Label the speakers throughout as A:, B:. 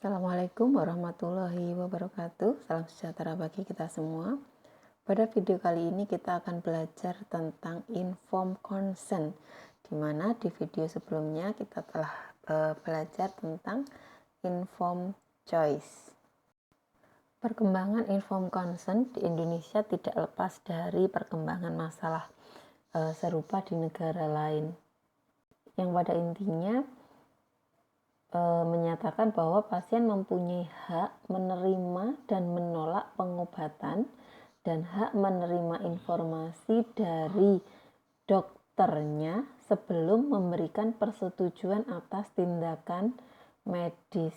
A: Assalamualaikum warahmatullahi wabarakatuh. Salam sejahtera bagi kita semua. Pada video kali ini kita akan belajar tentang informed consent, di mana di video sebelumnya kita telah belajar tentang informed choice. Perkembangan informed consent di Indonesia tidak lepas dari perkembangan masalah serupa di negara lain, yang pada intinya menyatakan bahwa pasien mempunyai hak menerima dan menolak pengobatan dan hak menerima informasi dari dokternya sebelum memberikan persetujuan atas tindakan medis.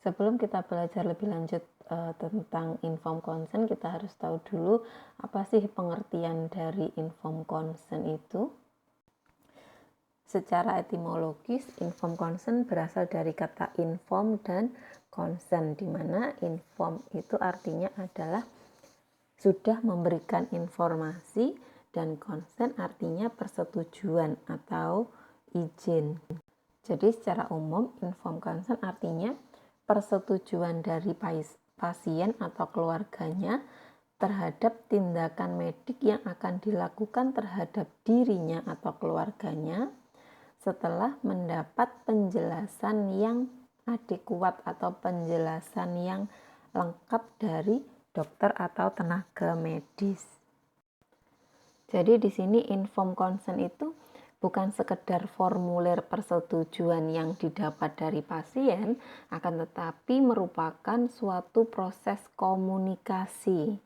A: Sebelum kita belajar lebih lanjut tentang informed consent, kita harus tahu dulu apa sih pengertian dari informed consent itu. Secara etimologis, informed consent berasal dari kata inform dan consent, di mana inform itu artinya adalah sudah memberikan informasi dan consent artinya persetujuan atau izin. Jadi secara umum informed consent artinya persetujuan dari pasien atau keluarganya terhadap tindakan medik yang akan dilakukan terhadap dirinya atau keluarganya setelah mendapat penjelasan yang adekuat atau penjelasan yang lengkap dari dokter atau tenaga medis. Jadi di sini informed consent itu bukan sekedar formulir persetujuan yang didapat dari pasien, akan tetapi merupakan suatu proses komunikasi.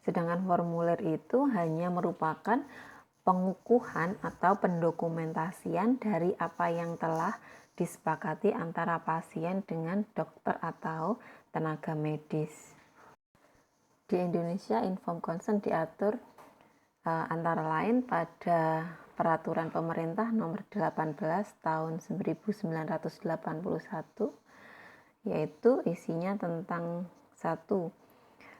A: Sedangkan formulir itu hanya merupakan pengukuhan atau pendokumentasian dari apa yang telah disepakati antara pasien dengan dokter atau tenaga medis. Di Indonesia, informed consent diatur antara lain pada Peraturan Pemerintah Nomor 18 Tahun 1981, yaitu isinya tentang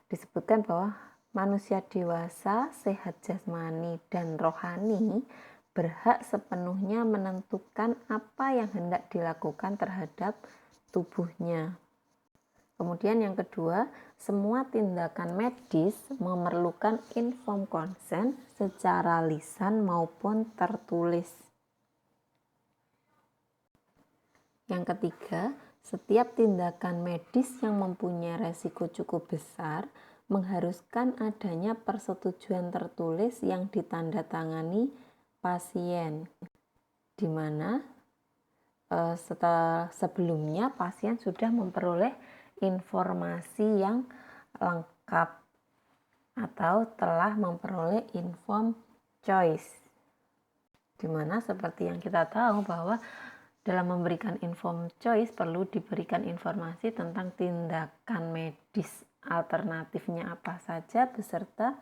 A: disebutkan bahwa manusia dewasa, sehat jasmani dan rohani berhak sepenuhnya menentukan apa yang hendak dilakukan terhadap tubuhnya. Kemudian yang kedua, semua tindakan medis memerlukan informed consent secara lisan maupun tertulis. Yang ketiga, setiap tindakan medis yang mempunyai resiko cukup besar mengharuskan adanya persetujuan tertulis yang ditandatangani pasien, di mana sebelumnya pasien sudah memperoleh informasi yang lengkap atau telah memperoleh informed choice, di mana seperti yang kita tahu bahwa dalam memberikan informed choice perlu diberikan informasi tentang tindakan medis alternatifnya apa saja beserta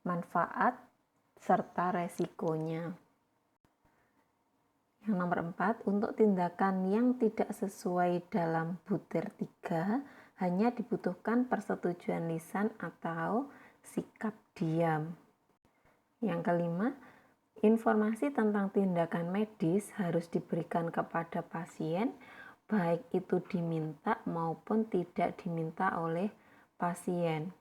A: manfaat serta resikonya. Yang nomor 4, untuk tindakan yang tidak sesuai dalam butir 3 hanya dibutuhkan persetujuan lisan atau sikap diam. Yang kelima, informasi tentang tindakan medis harus diberikan kepada pasien, baik itu diminta maupun tidak diminta oleh pasien.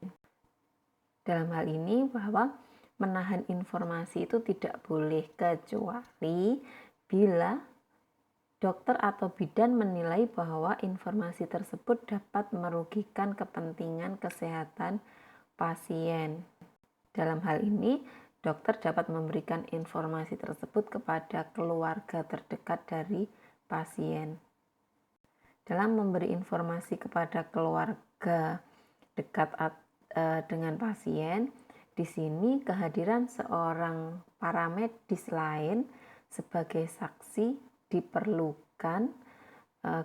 A: Dalam hal ini bahwa menahan informasi itu tidak boleh kecuali bila dokter atau bidan menilai bahwa informasi tersebut dapat merugikan kepentingan kesehatan pasien. Dalam hal ini, dokter dapat memberikan informasi tersebut kepada keluarga terdekat dari pasien. Dalam memberi informasi kepada keluarga dekat dengan pasien, di sini kehadiran seorang paramedis lain sebagai saksi diperlukan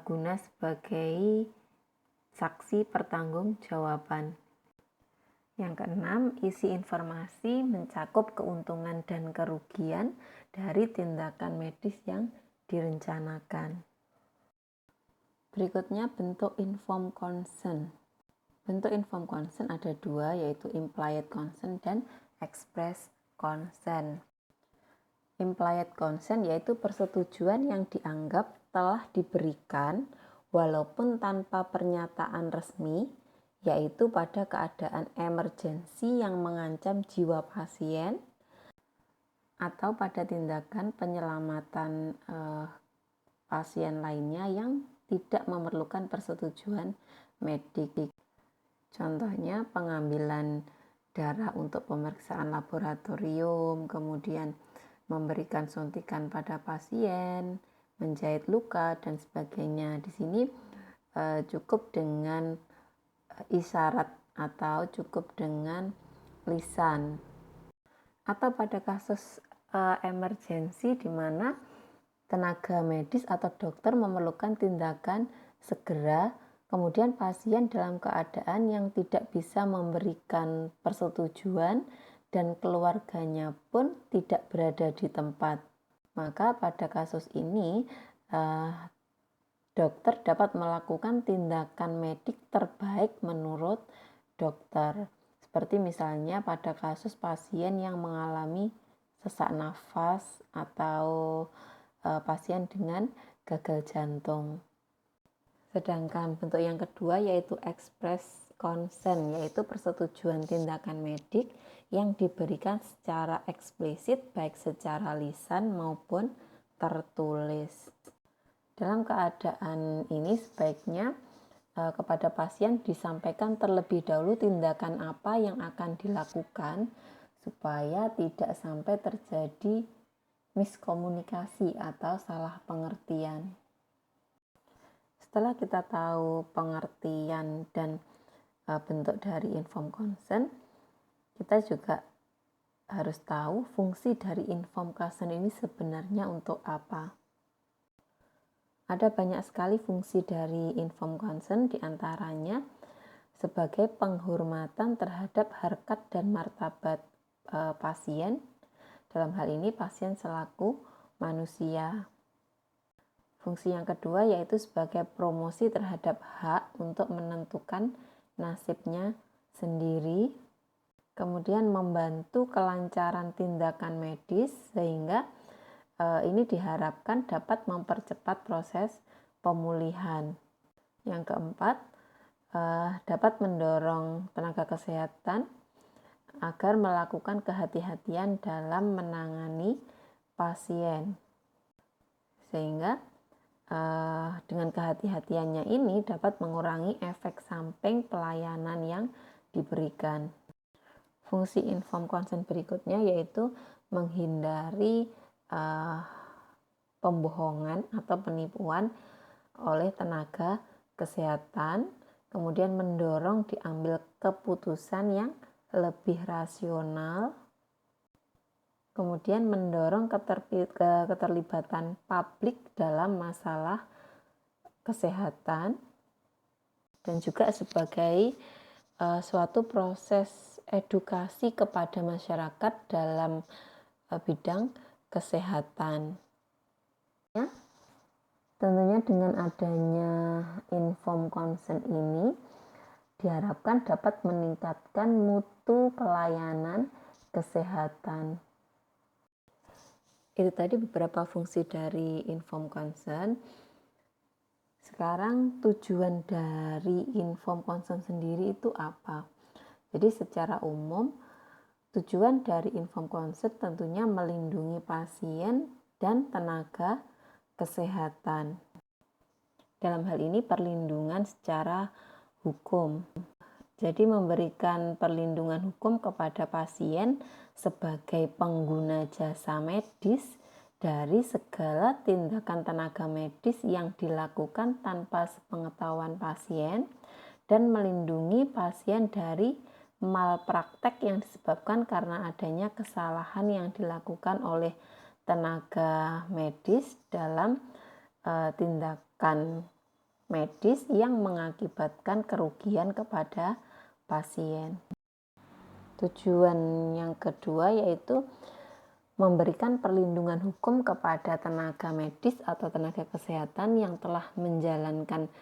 A: guna sebagai saksi pertanggungjawaban. Yang keenam, isi informasi mencakup keuntungan dan kerugian dari tindakan medis yang direncanakan. Berikutnya bentuk informed consent. Bentuk informed consent ada dua, yaitu implied consent dan express consent. Implied consent yaitu persetujuan yang dianggap telah diberikan walaupun tanpa pernyataan resmi, yaitu pada keadaan emergensi yang mengancam jiwa pasien atau pada tindakan penyelamatan pasien lainnya yang tidak memerlukan persetujuan medik. Contohnya pengambilan darah untuk pemeriksaan laboratorium, kemudian memberikan suntikan pada pasien, menjahit luka dan sebagainya. Di sini cukup dengan isyarat atau cukup dengan lisan. Atau pada kasus emergensi di mana tenaga medis atau dokter memerlukan tindakan segera, kemudian pasien dalam keadaan yang tidak bisa memberikan persetujuan dan keluarganya pun tidak berada di tempat. Maka pada kasus ini dokter dapat melakukan tindakan medik terbaik menurut dokter. Seperti misalnya pada kasus pasien yang mengalami sesak nafas atau pasien dengan gagal jantung. Sedangkan bentuk yang kedua yaitu express consent, yaitu persetujuan tindakan medik yang diberikan secara eksplisit baik secara lisan maupun tertulis. Dalam keadaan ini sebaiknya kepada pasien disampaikan terlebih dahulu tindakan apa yang akan dilakukan supaya tidak sampai terjadi miskomunikasi atau salah pengertian. Setelah kita tahu pengertian dan bentuk dari informed consent, kita juga harus tahu fungsi dari informed consent ini sebenarnya untuk apa. Ada banyak sekali fungsi dari informed consent, diantaranya sebagai penghormatan terhadap harkat dan martabat pasien. Dalam hal ini pasien selaku manusia. Fungsi yang kedua yaitu sebagai promosi terhadap hak untuk menentukan nasibnya sendiri. Kemudian membantu kelancaran tindakan medis sehingga ini diharapkan dapat mempercepat proses pemulihan. Yang keempat, dapat mendorong tenaga kesehatan agar melakukan kehati-hatian dalam menangani pasien. Sehingga dengan kehati-hatiannya ini dapat mengurangi efek samping pelayanan yang diberikan. Fungsi informed consent berikutnya yaitu menghindari pembohongan atau penipuan oleh tenaga kesehatan, kemudian mendorong diambil keputusan yang lebih rasional, kemudian mendorong keterlibatan publik dalam masalah kesehatan, dan juga sebagai suatu proses edukasi kepada masyarakat dalam bidang kesehatan. Ya, tentunya dengan adanya informed consent ini diharapkan dapat meningkatkan mutu pelayanan kesehatan. Itu tadi beberapa fungsi dari informed consent. Sekarang tujuan dari informed consent sendiri itu apa? Jadi secara umum tujuan dari informed consent tentunya melindungi pasien dan tenaga kesehatan. Dalam hal ini perlindungan secara hukum. Jadi memberikan perlindungan hukum kepada pasien sebagai pengguna jasa medis dari segala tindakan tenaga medis yang dilakukan tanpa sepengetahuan pasien dan melindungi pasien dari malpraktek yang disebabkan karena adanya kesalahan yang dilakukan oleh tenaga medis dalam tindakan medis yang mengakibatkan kerugian kepada pasien. Tujuan yang kedua yaitu memberikan perlindungan hukum kepada tenaga medis atau tenaga kesehatan yang telah menjalankan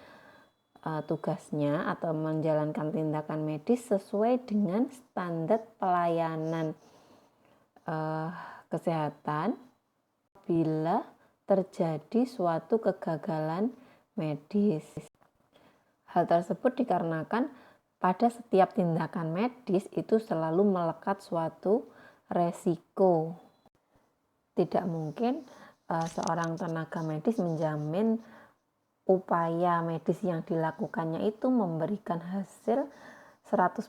A: tugasnya atau menjalankan tindakan medis sesuai dengan standar pelayanan kesehatan bila terjadi suatu kegagalan medis. Hal tersebut dikarenakan pada setiap tindakan medis itu selalu melekat suatu resiko. Tidak mungkin seorang tenaga medis menjamin upaya medis yang dilakukannya itu memberikan hasil 100%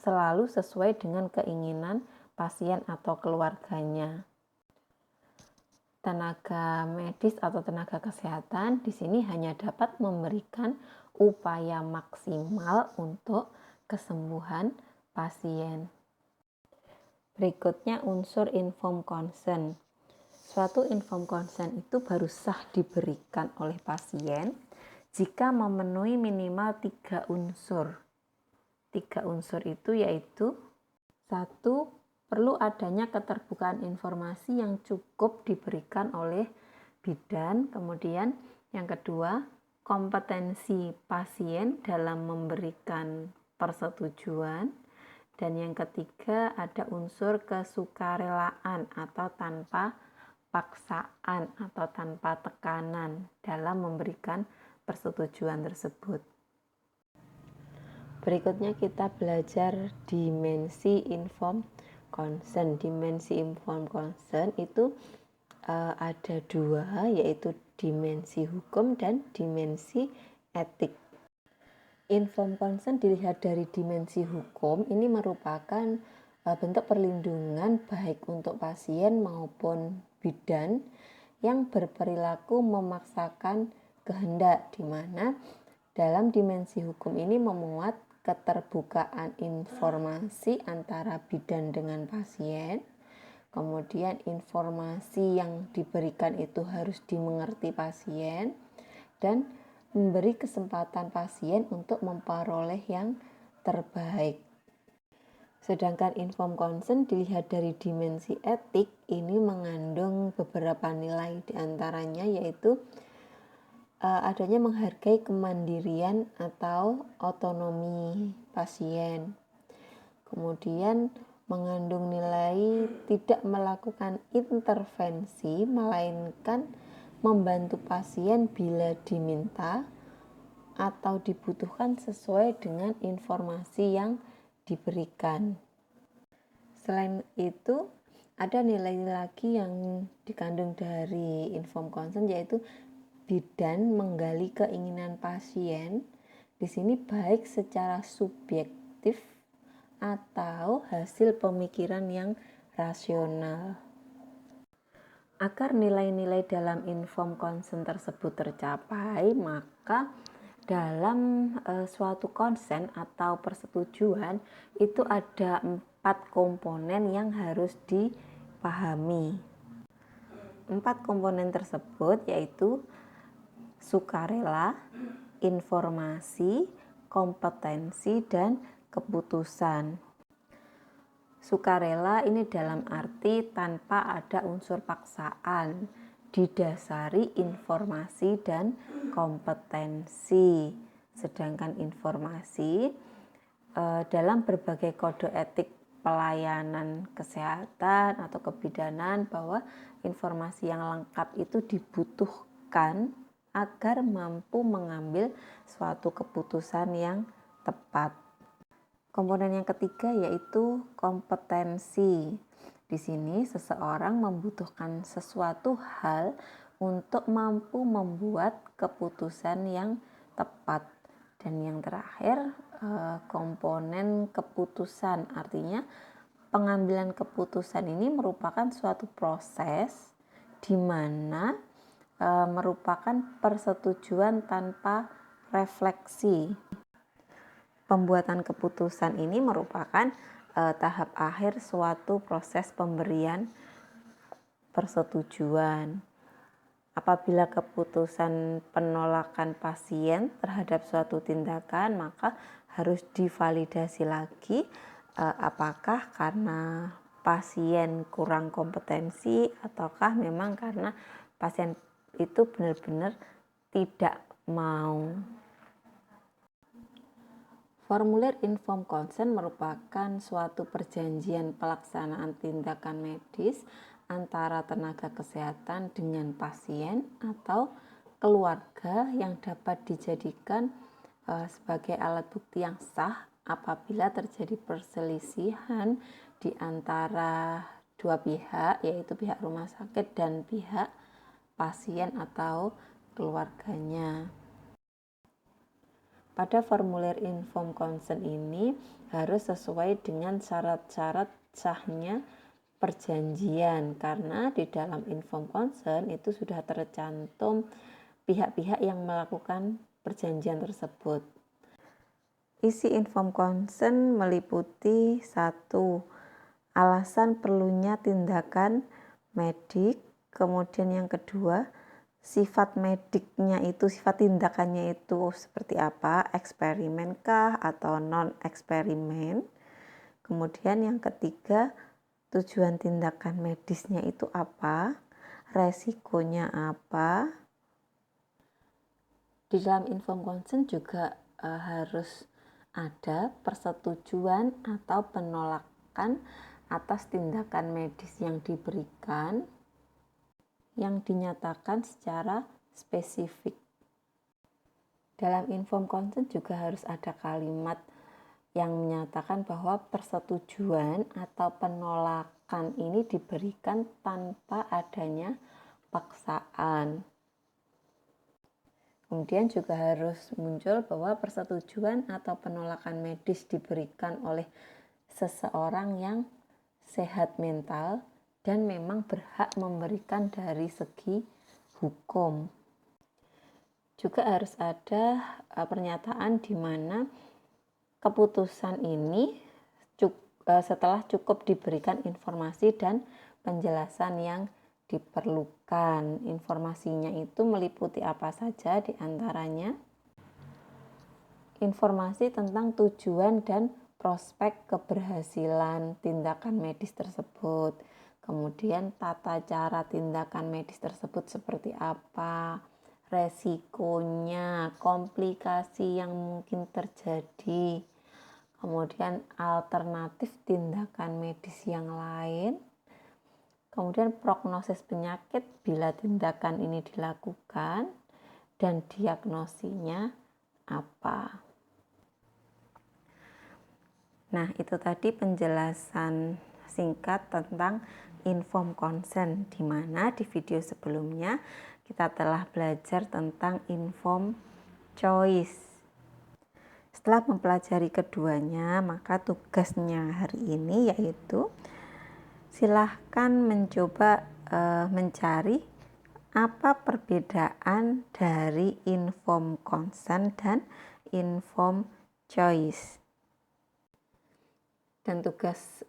A: selalu sesuai dengan keinginan pasien atau keluarganya. Tenaga medis atau tenaga kesehatan di sini hanya dapat memberikan upaya maksimal untuk kesembuhan pasien. Berikutnya unsur informed consent. Suatu informed consent itu baru sah diberikan oleh pasien jika memenuhi minimal 3 unsur. 3 unsur itu yaitu: 1. Perlu adanya keterbukaan informasi yang cukup diberikan oleh bidan. Kemudian yang kedua, kompetensi pasien dalam memberikan persetujuan. Dan yang ketiga, ada unsur kesukarelaan atau tanpa paksaan atau tanpa tekanan dalam memberikan persetujuan tersebut. Berikutnya kita belajar dimensi informed consent. Dimensi informed consent itu ada 2, yaitu dimensi hukum dan dimensi etik. Informed consent dilihat dari dimensi hukum, ini merupakan bentuk perlindungan baik untuk pasien maupun bidan yang berperilaku memaksakan kehendak, di mana dalam dimensi hukum ini memuat keterbukaan informasi antara bidan dengan pasien. Kemudian informasi yang diberikan itu harus dimengerti pasien dan memberi kesempatan pasien untuk memperoleh yang terbaik. Sedangkan informed consent dilihat dari dimensi etik, ini mengandung beberapa nilai, diantaranya yaitu adanya menghargai kemandirian atau otonomi pasien. Kemudian mengandung nilai tidak melakukan intervensi, melainkan membantu pasien bila diminta atau dibutuhkan sesuai dengan informasi yang diberikan. Selain itu, ada nilai lagi yang dikandung dari informed consent, yaitu bidan menggali keinginan pasien. Di sini baik secara subjektif atau hasil pemikiran yang rasional. Agar nilai-nilai dalam informed consent tersebut tercapai, maka dalam suatu konsen atau persetujuan itu ada 4 komponen yang harus dipahami. 4 komponen tersebut yaitu sukarela, informasi, kompetensi, dan keputusan. Sukarela ini dalam arti tanpa ada unsur paksaan, didasari informasi dan kompetensi. Sedangkan informasi dalam berbagai kode etik pelayanan kesehatan atau kebidanan bahwa informasi yang lengkap itu dibutuhkan agar mampu mengambil suatu keputusan yang tepat. Komponen yang ketiga yaitu kompetensi. Di sini seseorang membutuhkan sesuatu hal untuk mampu membuat keputusan yang tepat. Dan yang terakhir komponen keputusan, artinya pengambilan keputusan ini merupakan suatu proses di mana merupakan persetujuan tanpa refleksi. Pembuatan keputusan ini merupakan tahap akhir suatu proses pemberian persetujuan. Apabila keputusan penolakan pasien terhadap suatu tindakan, maka harus divalidasi lagi apakah karena pasien kurang kompetensi ataukah memang karena pasien itu benar-benar tidak mau. Formulir informed consent merupakan suatu perjanjian pelaksanaan tindakan medis antara tenaga kesehatan dengan pasien atau keluarga yang dapat dijadikan sebagai alat bukti yang sah apabila terjadi perselisihan di antara dua pihak, yaitu pihak rumah sakit dan pihak pasien atau keluarganya. Pada formulir informed consent ini harus sesuai dengan syarat-syarat sahnya perjanjian, karena di dalam informed consent itu sudah tercantum pihak-pihak yang melakukan perjanjian tersebut. Isi informed consent meliputi 1. Alasan perlunya tindakan medik, kemudian yang kedua, sifat mediknya itu, sifat tindakannya itu seperti apa, eksperimen kah atau non eksperimen. Kemudian yang ketiga, tujuan tindakan medisnya itu apa, resikonya apa. Di dalam informed consent juga harus ada persetujuan atau penolakan atas tindakan medis yang diberikan yang dinyatakan secara spesifik. Dalam informed consent juga harus ada kalimat yang menyatakan bahwa persetujuan atau penolakan ini diberikan tanpa adanya paksaan. Kemudian juga harus muncul bahwa persetujuan atau penolakan medis diberikan oleh seseorang yang sehat mental dan memang berhak memberikan dari segi hukum. Juga harus ada pernyataan di mana keputusan ini setelah cukup diberikan informasi dan penjelasan yang diperlukan. Informasinya itu meliputi apa saja, diantaranya informasi tentang tujuan dan prospek keberhasilan tindakan medis tersebut. Kemudian tata cara tindakan medis tersebut seperti apa, resikonya, komplikasi yang mungkin terjadi, kemudian alternatif tindakan medis yang lain, kemudian prognosis penyakit bila tindakan ini dilakukan, dan diagnosinya apa. Nah, itu tadi penjelasan singkat tentang informed consent, di mana di video sebelumnya kita telah belajar tentang informed choice. Setelah mempelajari keduanya, maka tugasnya hari ini yaitu silahkan mencoba mencari apa perbedaan dari informed consent dan informed choice. Dan tugas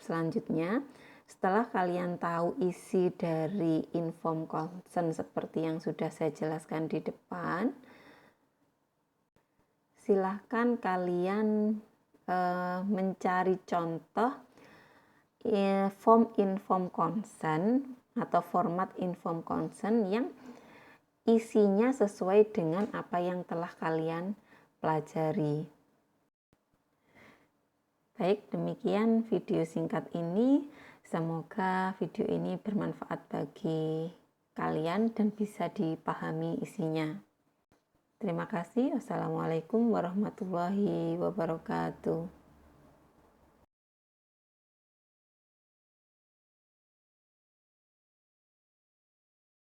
A: selanjutnya, setelah kalian tahu isi dari informed consent seperti yang sudah saya jelaskan di depan, silahkan kalian mencari contoh form informed consent atau format informed consent yang isinya sesuai dengan apa yang telah kalian pelajari. Baik, demikian video singkat ini. Semoga video ini bermanfaat bagi kalian dan bisa dipahami isinya. Terima kasih. Wassalamualaikum warahmatullahi wabarakatuh.